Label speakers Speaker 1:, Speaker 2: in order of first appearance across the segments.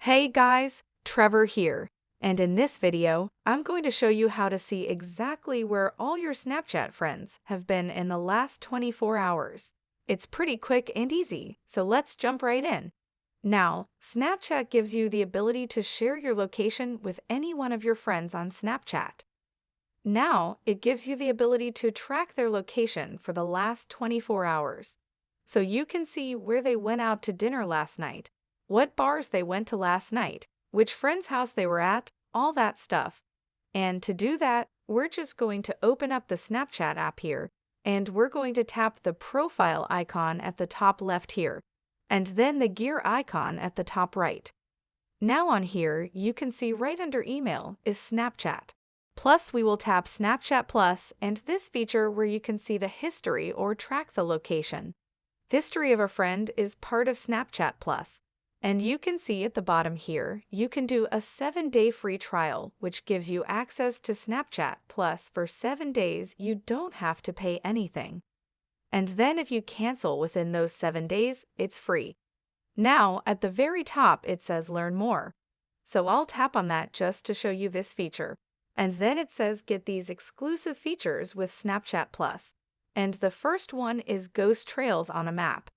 Speaker 1: Hey guys, Trevor here, and in this video, I'm going to show you how to see exactly where all your Snapchat friends have been in the last 24 hours. It's pretty quick and easy, so let's jump right in. Now, Snapchat gives you the ability to share your location with any one of your friends on Snapchat. Now, it gives you the ability to track their location for the last 24 hours. So you can see where they went out to dinner last night, what bars they went to last night, which friend's house they were at, all that stuff. And to do that, we're just going to open up the Snapchat app here, and we're going to tap the profile icon at the top left here, and then the gear icon at the top right. Now on here, you can see right under email is Snapchat. Plus, we will tap Snapchat Plus and this feature where you can see the history or track the location. History of a friend is part of Snapchat Plus. And you can see at the bottom here, you can do a 7-day free trial, which gives you access to Snapchat Plus for 7 days. You don't have to pay anything. And then if you cancel within those 7 days, it's free. Now, at the very top, it says Learn More. So I'll tap on that just to show you this feature. And then it says get these exclusive features with Snapchat Plus. And the first one is Ghost Trails on a map.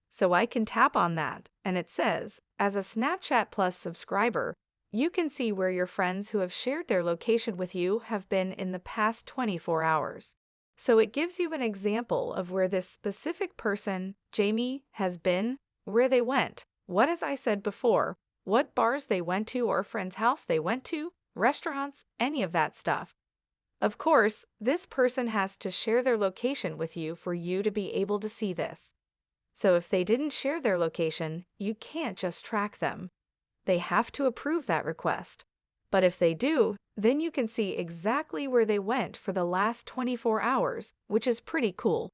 Speaker 1: So I can tap on that, and it says, as a Snapchat Plus subscriber, you can see where your friends who have shared their location with you have been in the past 24 hours. So it gives you an example of where this specific person, Jamie, has been, where they went, what as I said before, what bars they went to or friend's house they went to, restaurants, any of that stuff. Of course, this person has to share their location with you for you to be able to see this. So if they didn't share their location, you can't just track them. They have to approve that request. But if they do, then you can see exactly where they went for the last 24 hours, which is pretty cool.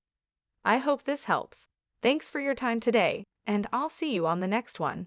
Speaker 1: I hope this helps. Thanks for your time today, and I'll see you on the next one.